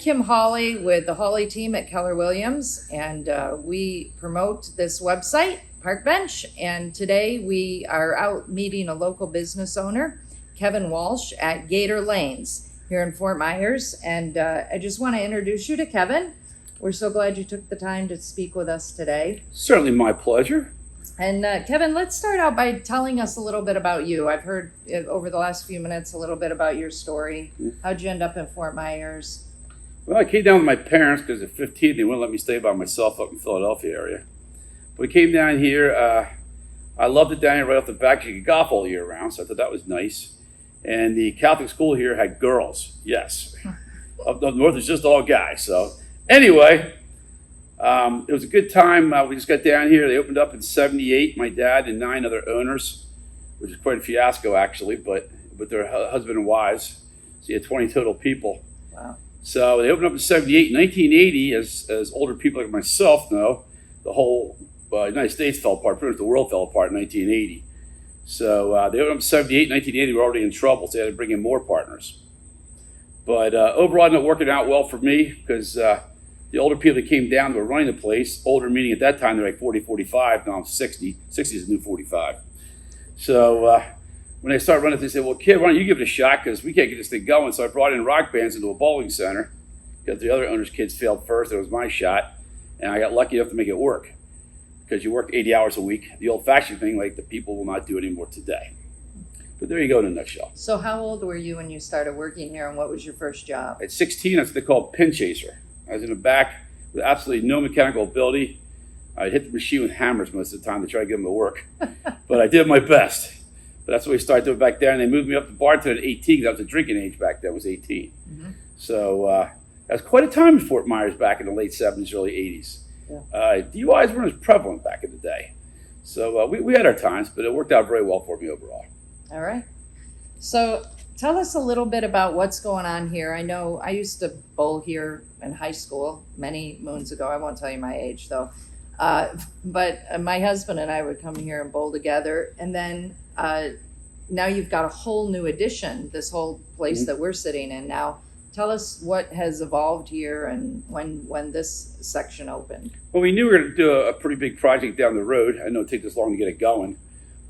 Kim Hawley with the Hawley team at Keller Williams, and we promote this website, Park Bench. And today we are out meeting a local business owner, Kevin Walsh, at Gator Lanes here in Fort Myers. And I just want to introduce you to Kevin. We're so glad you took the time to speak with us today. Certainly my pleasure. And Kevin, let's start out by telling us a little bit about you. I've heard over the last few minutes a little bit about your story. How'd you end up in Fort Myers? Well, I came down with my parents because at 15 they wouldn't let me stay by myself up in the Philadelphia area. But we came down here. I loved it down here right off the bat. You could golf all year round, so I thought that was nice. And the Catholic school here had girls, yes. Up north it's just all guys. So anyway, it was a good time. We just got down here. They opened up in '78. My dad and 9 other owners, which is quite a fiasco actually, but with their husband and wives. So you had 20 total people. Wow. So they opened up in '78. 1980, as older people like myself know, the whole United States fell apart. Pretty much the world fell apart in 1980. So they opened up in '78. 1980, we were already in trouble, so they had to bring in more partners. But overall, it ended up working out well for me because the older people that came down were running the place. Older meaning at that time, they're like 40, 45. Now I'm 60. 60 is the new 45. So when they started running, they said, well, kid, why don't you give it a shot because we can't get this thing going. So I brought in rock bands into a bowling center because the other owners' kids failed first. It was my shot. And I got lucky enough to make it work because you work 80 hours a week. The old-fashioned thing like the people will not do anymore today. But there you go in a nutshell. So how old were you when you started working here, and what was your first job? At 16, that's what they call pin chaser. I was in the back with absolutely no mechanical ability. I'd hit the machine with hammers most of the time to try to get them to work. But I did my best. But that's what we started doing back there. And they moved me up to bartender at 18 because I was the drinking age back then, was 18. Mm-hmm. So that was quite a time in Fort Myers back in the late 70s, early 80s. Yeah. DUIs weren't as prevalent back in the day. So we had our times, but it worked out very well for me overall. All right. So tell us a little bit about what's going on here. I know I used to bowl here in high school many moons ago. I won't tell you my age, though. But my husband and I would come here and bowl together. And then now you've got a whole new addition, this whole place mm-hmm. that we're sitting in now. Tell us what has evolved here and when this section opened. Well, we knew we were going to do a pretty big project down the road. I know it'd take this long to get it going,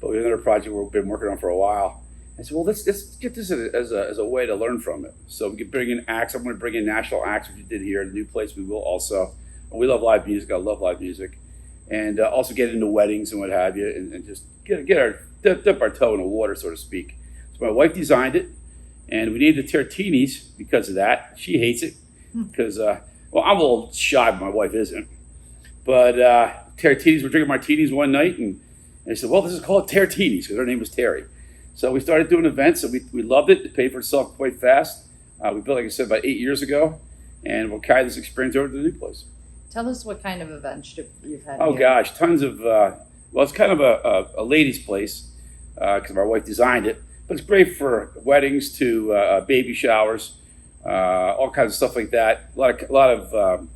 but we have another project we've been working on for a while. I said, well, let's get this as a way to learn from it. So we could bring in acts. I'm going to bring in national acts, which we did here. The new place we will also. And we love live music. I love live music. And also get into weddings and what have you, and just dip our toe in the water, so to speak. So my wife designed it, and we named it TerTinis because of that. She hates it because, well, I'm a little shy, but my wife isn't. But TerTinis, we're drinking martinis one night, and they said, well, this is called TerTinis because her name was Terry. So we started doing events, and we loved it. It paid for itself quite fast. We built, like I said, about 8 years ago, and we'll carry this experience over to the new place. Tell us what kind of events you've had. Oh, here. Gosh, tons of, well, it's kind of a ladies' place because my wife designed it, but it's great for weddings to baby showers, all kinds of stuff like that. A lot of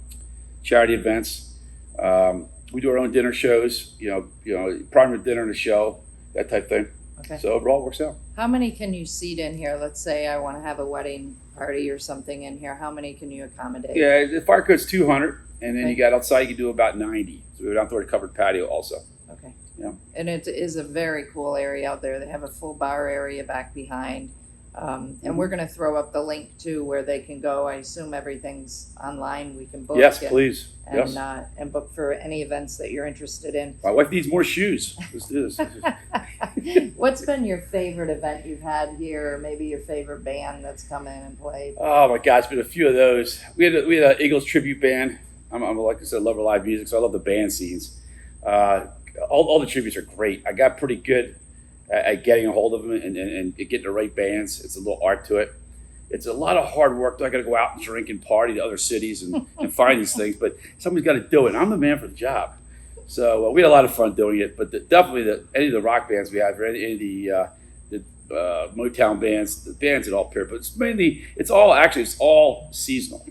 charity events. We do our own dinner shows, you know, private dinner and a show, that type of thing. Okay. So overall, it works out. How many can you seat in here? Let's say I want to have a wedding party or something in here. How many can you accommodate? Yeah, the fire code's 200, and then you got outside, you can do about 90. So we have an outdoor covered patio also. Okay. Yeah. And it is a very cool area out there. They have a full bar area back behind. And we're going to throw up the link too where they can go. I assume everything's online. We can book. Yes, please. And, yes. And book for any events that you're interested in. My wife needs more shoes. Let's do this. What's been your favorite event you've had here, or maybe your favorite band that's come in and played? Oh my God, it's been a few of those. We had an Eagles tribute band. I'm like I said, lover of live music, so I love the band scenes. All the tributes are great. I got pretty good at getting a hold of them and getting the right bands. It's a little art to it. It's a lot of hard work. I got to go out and drink and party to other cities and find these things, but somebody's got to do it. I'm the man for the job. So we had a lot of fun doing it, but definitely any of the rock bands we have, or any of the Motown bands, the bands that all appear, but it's all seasonal.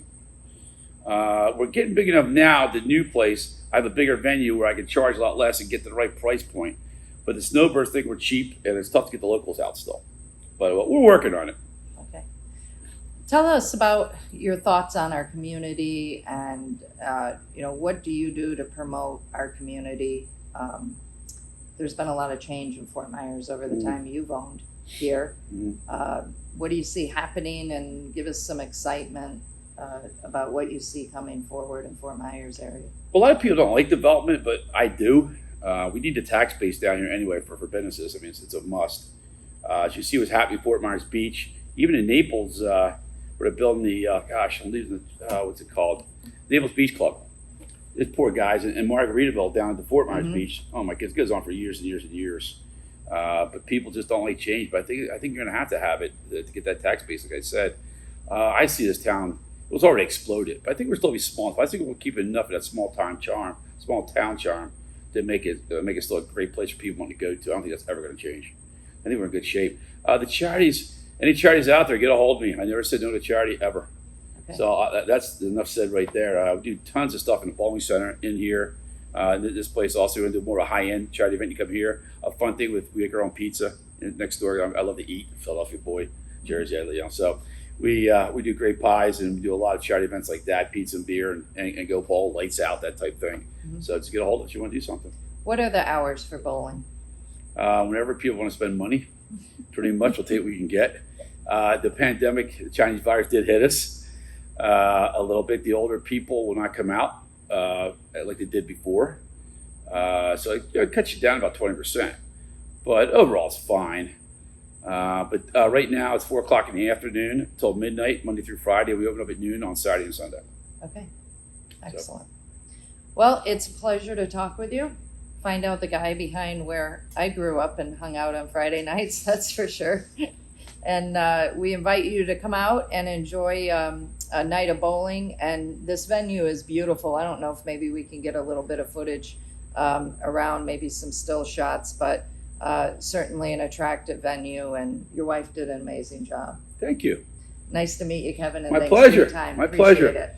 We're getting big enough now, the new place, I have a bigger venue where I can charge a lot less and get the right price point. But the snowbirds think we're cheap, and it's tough to get the locals out still. But we're working on it. Okay. Tell us about your thoughts on our community and, what do you do to promote our community? There's been a lot of change in Fort Myers over the time you've owned here. What do you see happening, and give us some excitement about what you see coming forward in Fort Myers area? Well, a lot of people don't like development, but I do. We need the tax base down here anyway for businesses. I mean, it's a must. As you see what's happening in Fort Myers Beach, even in Naples, where they're building the, I'm leaving what's it called? Naples Beach Club. It's poor guys in Margaritaville down at the Fort Myers Beach. Oh my goodness, it goes on for years and years and years. But people just don't like change. But I think you're going to have it to get that tax base. Like I said, I see this town. It was already exploded, but I think we're still be small. I think we'll keep enough of that small town charm to make it still a great place for people want to go to. I don't think that's ever going to change. I think we're in good shape. The charities, any charities out there, get a hold of me. I never said no to charity ever. Okay. So that's enough said right there. We do tons of stuff in the bowling center in here. This place also, we're going to do more of a high-end charity event. You come here. A fun thing we make our own pizza next door. I love to eat. Philadelphia boy, Jersey, so we do great pies, and we do a lot of charity events like that, pizza and beer, and go bowl, lights out, that type thing. So just get a hold of us if you want to do something. What are the hours for bowling? Whenever people want to spend money, pretty much we'll take what we can get. The pandemic, the Chinese virus did hit us a little bit. The older people will not come out like they did before. So it cuts you down about 20%. But overall, it's fine. But right now, it's 4 o'clock in the afternoon till midnight, Monday through Friday. We open up at noon on Saturday and Sunday. Okay, excellent. Well, it's a pleasure to talk with you. Find out the guy behind where I grew up and hung out on Friday nights, that's for sure. And we invite you to come out and enjoy a night of bowling. And this venue is beautiful. I don't know if maybe we can get a little bit of footage around, maybe some still shots, but certainly an attractive venue. And your wife did an amazing job. Thank you. Nice to meet you, Kevin. And My thanks pleasure. for your time. My Appreciate pleasure. it.